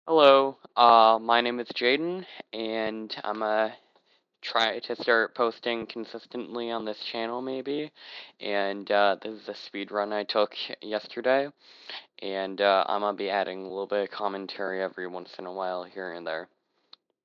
Hello, my name is Jaden, and I'm gonna try to start posting consistently on this channel maybe. And this is a speed run I took yesterday, and I'm gonna be adding a little bit of commentary every once in a while here and there.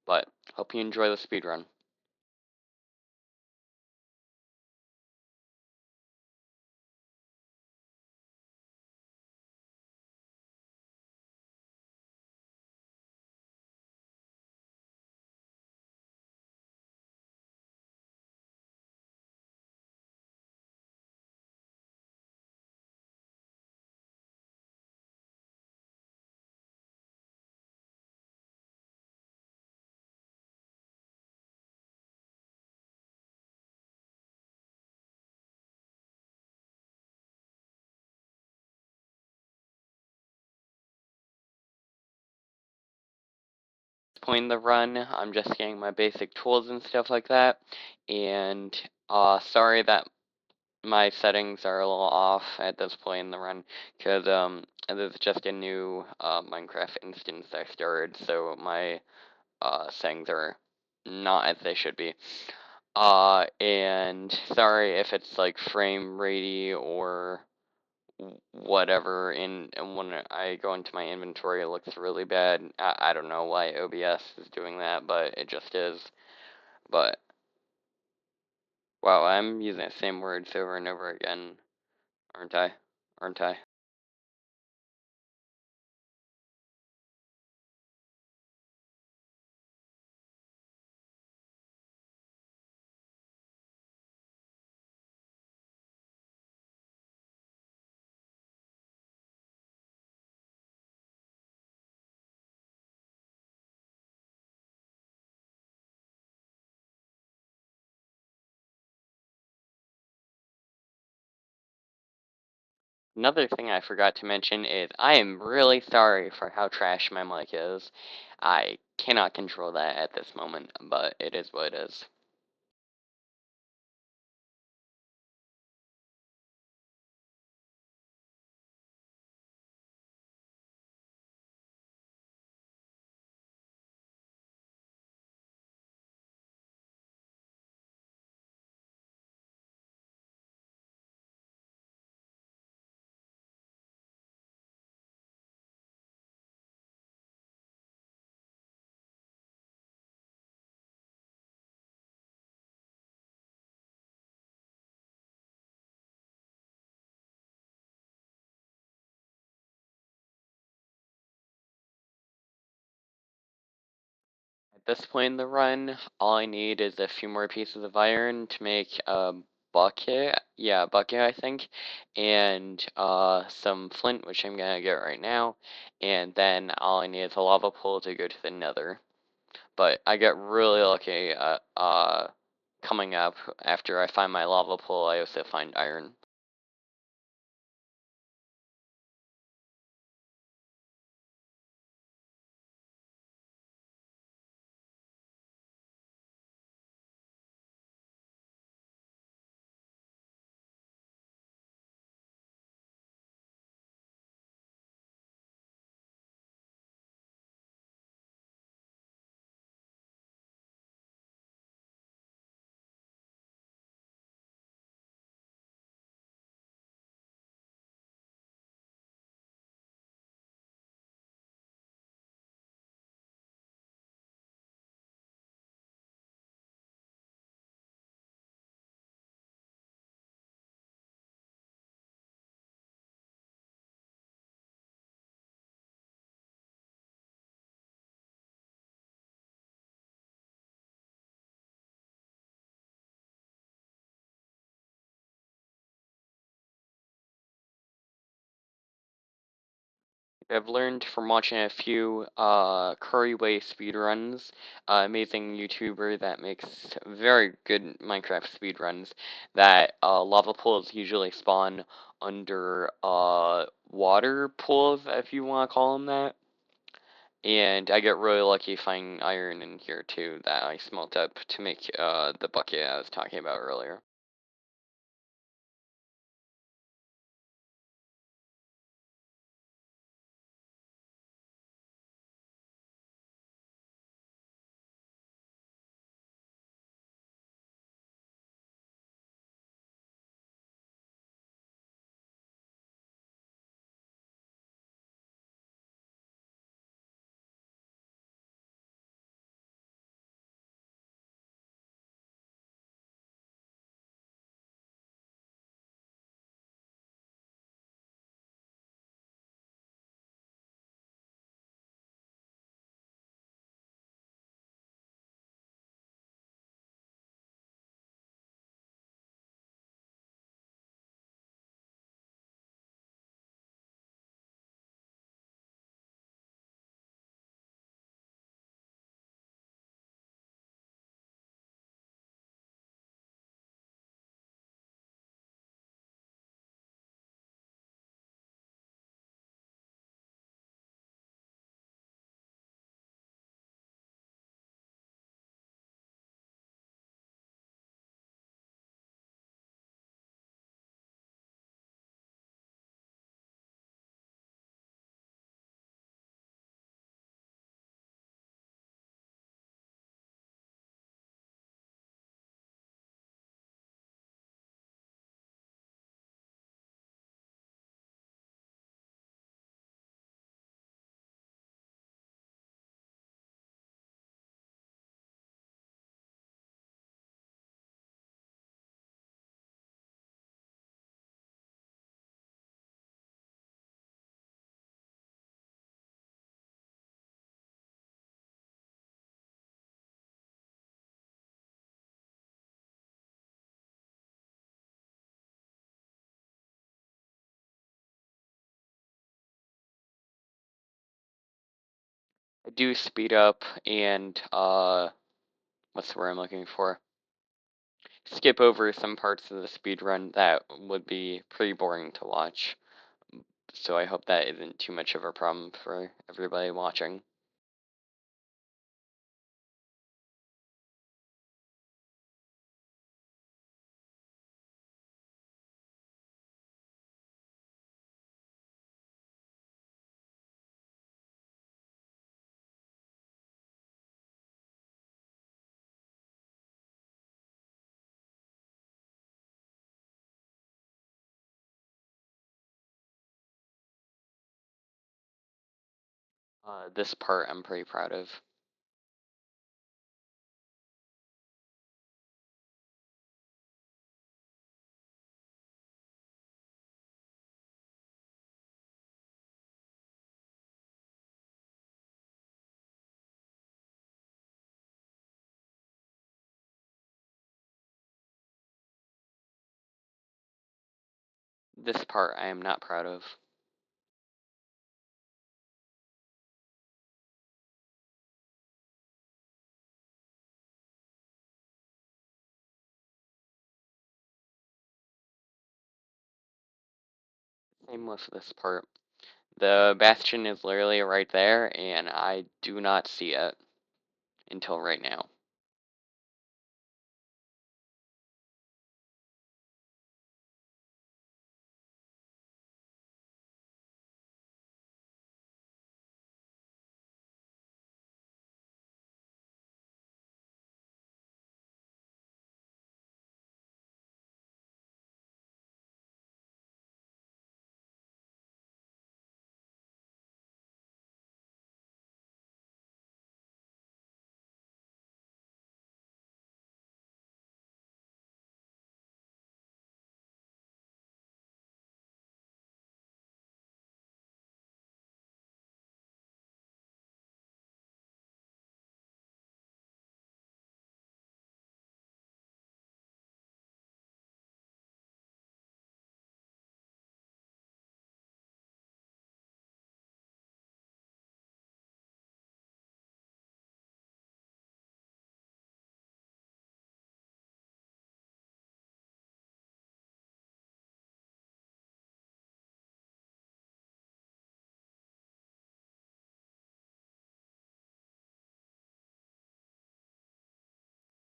But hope you enjoy the speed run. At this point in the run, I'm just getting my basic tools and stuff like that. And sorry that my settings are a little off at this point in the run because this is just a new Minecraft instance I started, so my settings are not as they should be. And sorry if it's like frame ratey or whatever. And when I go into my inventory, it looks really bad. I don't know why OBS is doing that, but it just is. But wow, I'm using the same words over and over again, aren't I? Aren't I? Another thing I forgot to mention is I am really sorry for how trash my mic is. I cannot control that at this moment, but it is what it is. At this point in the run, all I need is a few more pieces of iron to make a bucket. Yeah, a bucket, I think. And some flint, which I'm gonna get right now. And then all I need is a lava pool to go to the nether. But I get really lucky coming up after I find my lava pool, I also find iron. I've learned from watching a few Curryway speedruns, amazing YouTuber that makes very good Minecraft speedruns, that lava pools usually spawn under water pools, if you want to call them that. And I get really lucky finding iron in here too that I smelt up to make the bucket I was talking about earlier. do speed up and what's the word I'm looking for? Skip over some parts of the speed run that would be pretty boring to watch. So I hope that isn't too much of a problem for everybody watching. This part I'm pretty proud of. This part I am not proud of. Same with this part. The bastion is literally right there, and I do not see it until right now.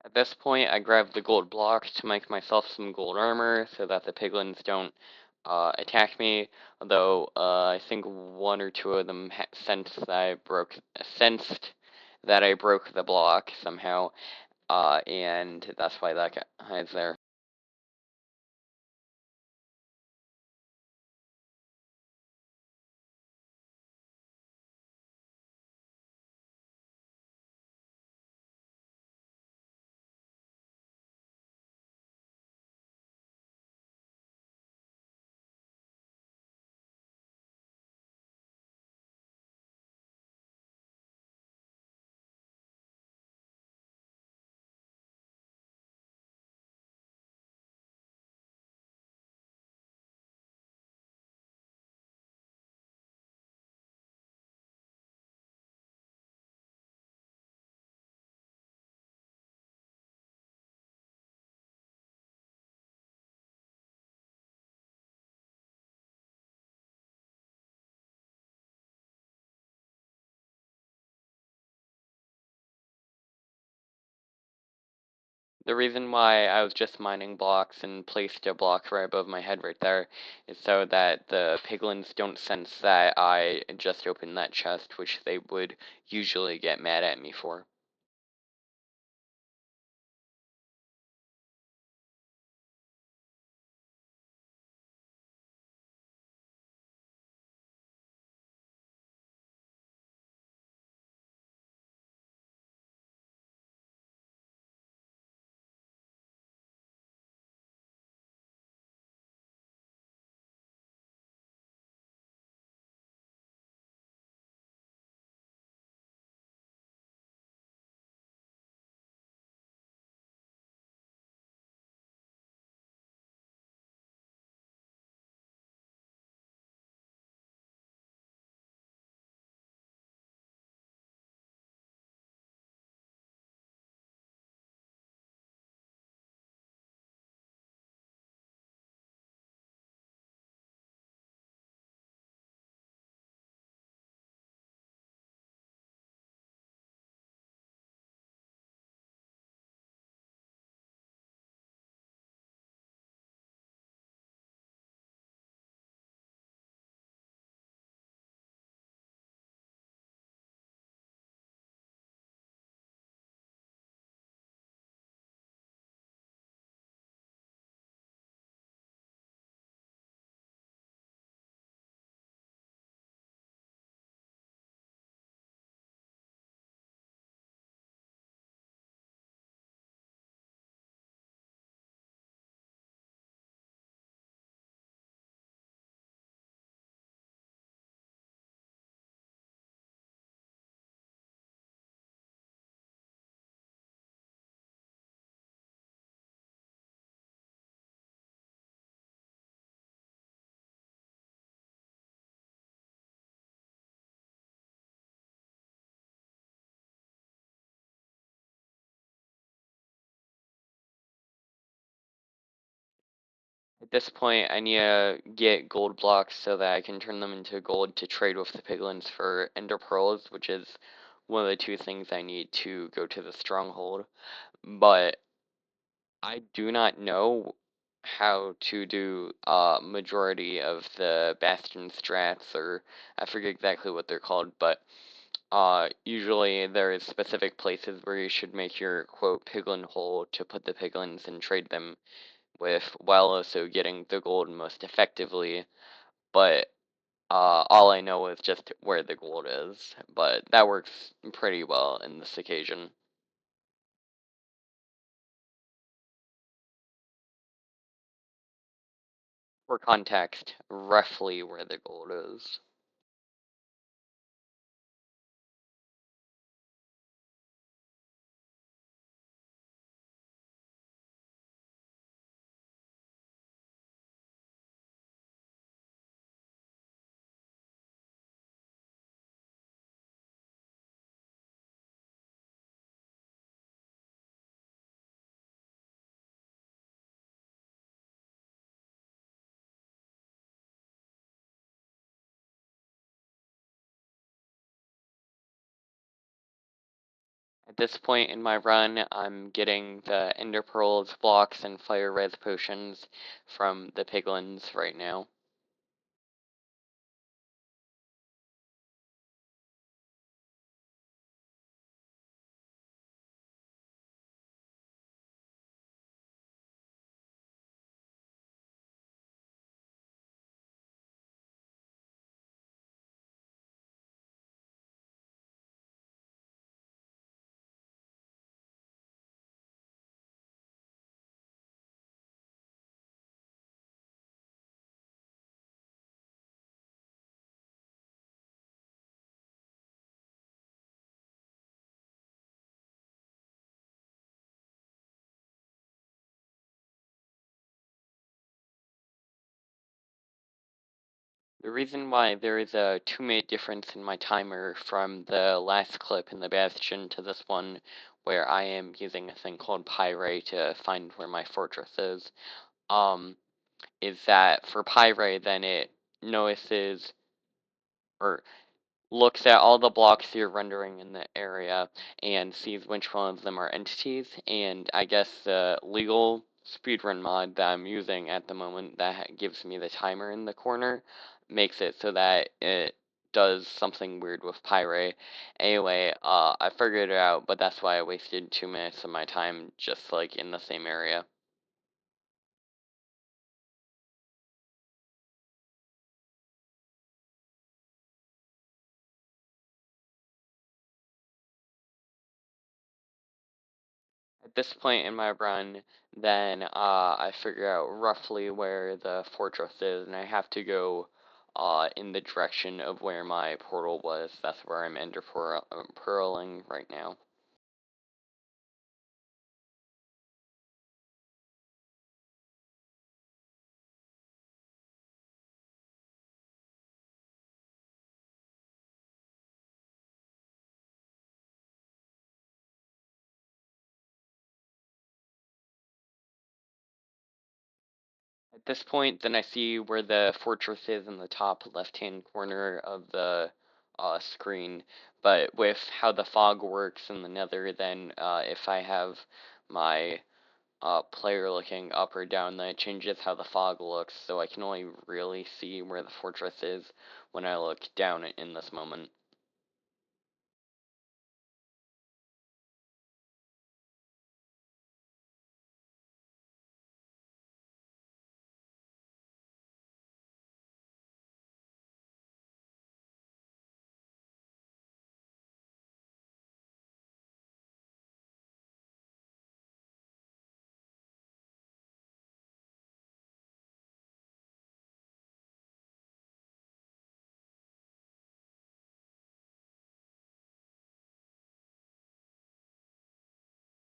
At this point, I grab the gold block to make myself some gold armor so that the piglins don't attack me. Although I think one or two of them sensed that I broke the block somehow, and that's why that guy is there. The reason why I was just mining blocks and placed a block right above my head right there is so that the piglins don't sense that I just opened that chest, which they would usually get mad at me for. At this point, I need to get gold blocks so that I can turn them into gold to trade with the piglins for ender pearls, which is one of the two things I need to go to the stronghold. But I do not know how to do majority of the bastion strats, or I forget exactly what they're called, but usually there is specific places where you should make your quote piglin hole to put the piglins and trade them with, while also getting the gold most effectively. But all I know is just where the gold is, but that works pretty well in this occasion. For context, roughly where the gold is. At this point in my run, I'm getting the Ender Pearls, blocks, and Fire Res potions from the piglins right now. The reason why there is a 2-minute difference in my timer from the last clip in the Bastion to this one, where I am using a thing called Pyrite to find where my fortress um, is that for Pyrite, then it notices or looks at all the blocks you're rendering in the area and sees which one of them are entities. And I guess the legal speedrun mod that I'm using at the moment that gives me the timer in the corner makes it so that it does something weird with Pyre. Anyway, I figured it out, but that's why I wasted 2 minutes of my time just like in the same area. At this point in my run, then I figure out roughly where the fortress is, and I have to go in the direction of where my portal was. That's where I'm ender pearling right now. At this point, then I see where the fortress is in the top left-hand corner of the screen. But with how the fog works in the Nether, then if I have my player looking up or down, then it changes how the fog looks, so I can only really see where the fortress is when I look down in this moment.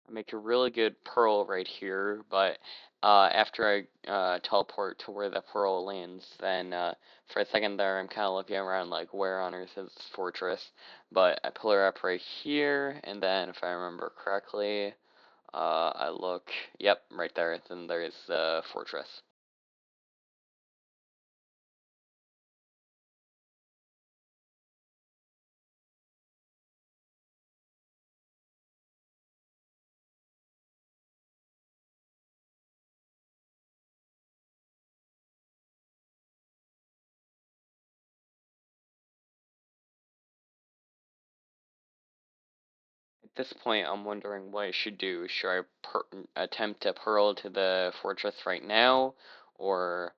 I make a really good pearl right here, but after I teleport to where the pearl lands, then for a second there I'm kind of looking around like where on earth is this fortress, but I pull her up right here, and then if I remember correctly, I look, yep, right there, then there's the fortress. this point, I'm wondering what I should do. Should I attempt to pearl to the fortress right now, or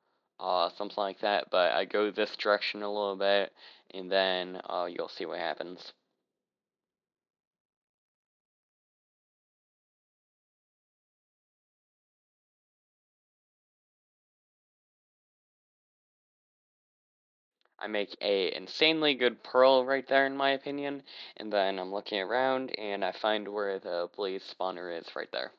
something like that? But I go this direction a little bit, and then you'll see what happens. I make a insanely good pearl right there, in my opinion, and then I'm looking around, and I find where the blaze spawner is right there.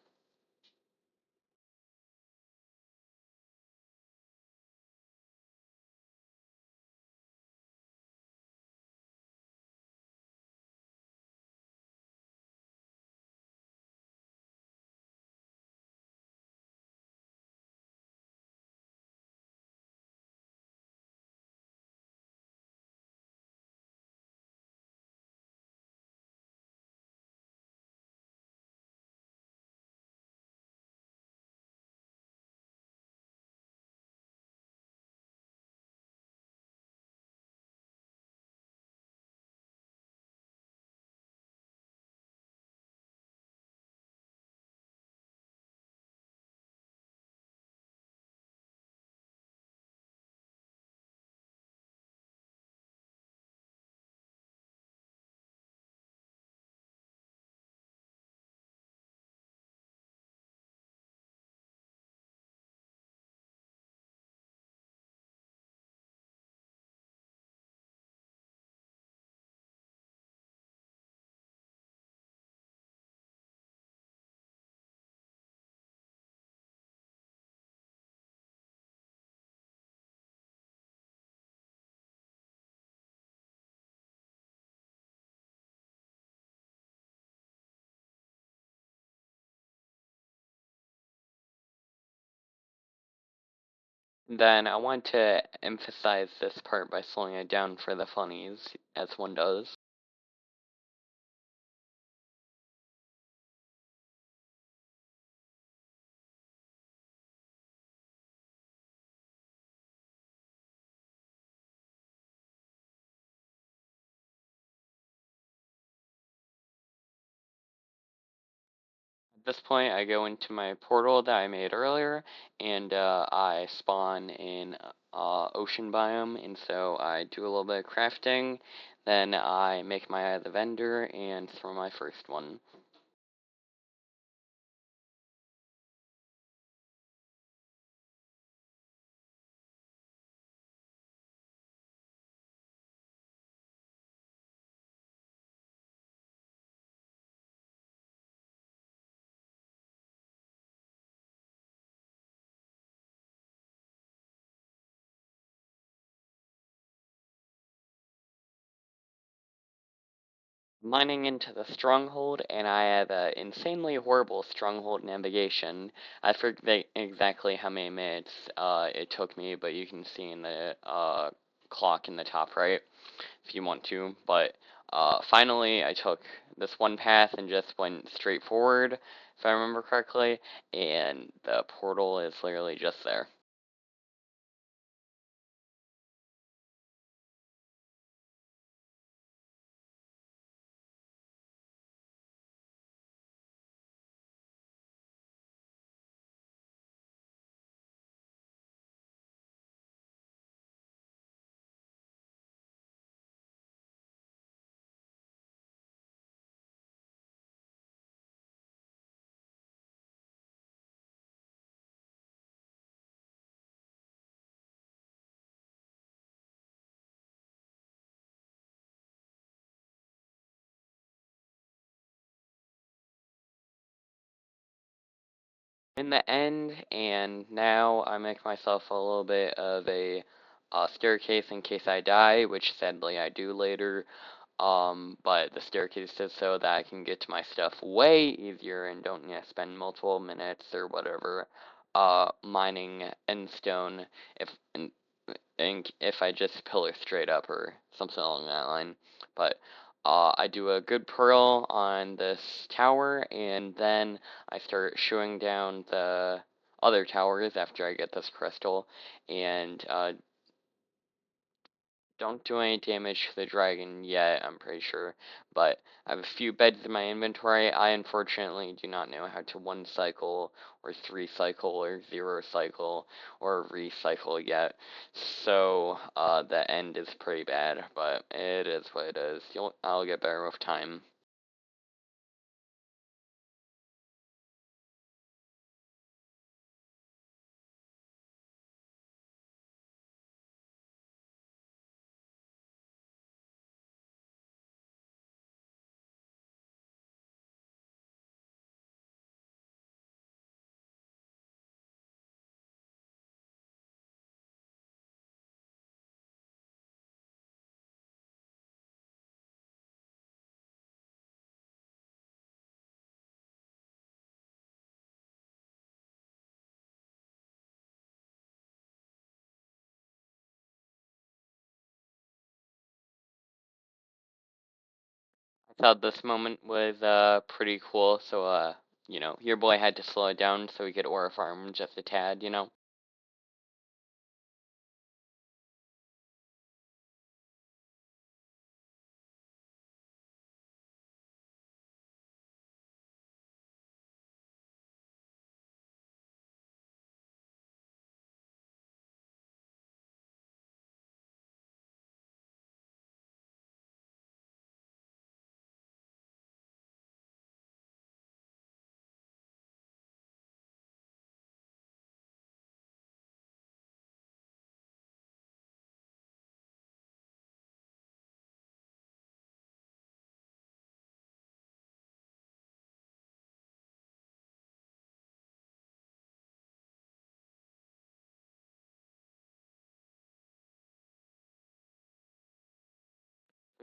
Then I want to emphasize this part by slowing it down for the funnies, as one does. At this point, I go into my portal that I made earlier, and I spawn in ocean biome, and so I do a little bit of crafting, then I make my other vendor and throw my first one. Mining into the stronghold, and I have an insanely horrible stronghold navigation. I forget exactly how many minutes it took me, but you can see in the clock in the top right if you want to. But finally, I took this one path and just went straight forward, if I remember correctly, and the portal is literally just there. In the end, and now I make myself a little bit of a staircase in case I die, which sadly I do later. But the staircase is so that I can get to my stuff way easier and don't need to spend multiple minutes or whatever mining endstone if and if I just pillar straight up or something along that line. But I do a good pearl on this tower, and then I start shooing down the other towers after I get this crystal, and Don't do any damage to the dragon yet, I'm pretty sure, but I have a few beds in my inventory. I unfortunately do not know how to one cycle, or three cycle, or zero cycle, or recycle yet, so the end is pretty bad, but it is what it is. I'll get better with time. I thought this moment was pretty cool, so your boy had to slow it down so he could aura farm just a tad.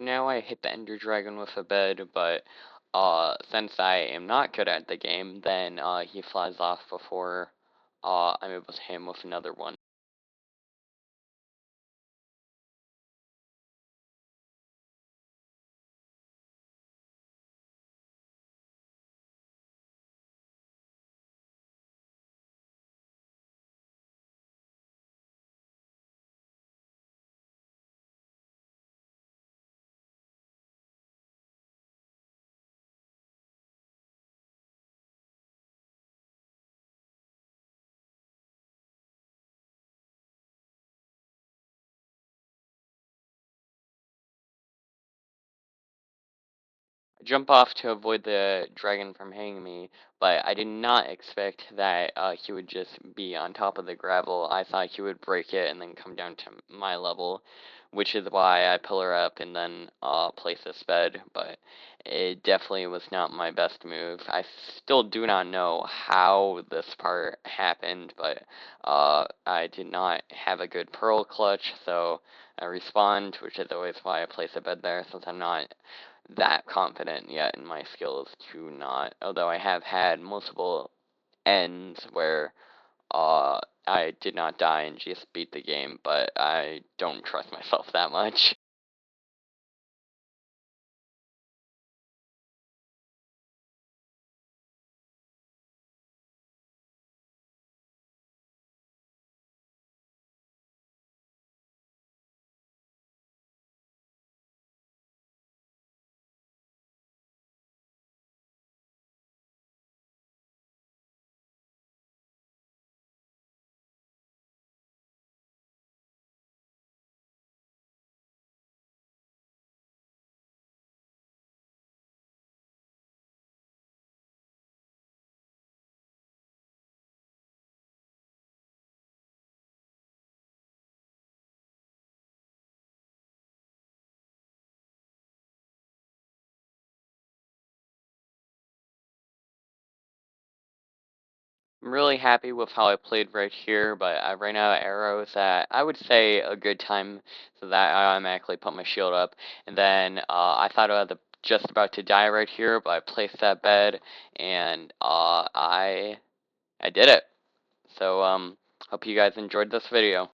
Now I hit the Ender Dragon with a bed, but since I am not good at the game, then he flies off before I'm able to hit him with another one. I jump off to avoid the dragon from hitting me, but I did not expect that he would just be on top of the gravel. I thought he would break it and then come down to my level, which is why I pillar up and then place this bed, but it definitely was not my best move. I still do not know how this part happened, but I did not have a good pearl clutch, so I respawned, which is always why I place a bed there, since I'm not that confident yet in my skills to not, although I have had multiple ends where I did not die and just beat the game, but I don't trust myself that much. I'm really happy with how I played right here, but I ran out of arrows at, I would say, a good time, so that I automatically put my shield up. And then I thought I was just about to die right here, but I placed that bed, and I did it. So hope you guys enjoyed this video.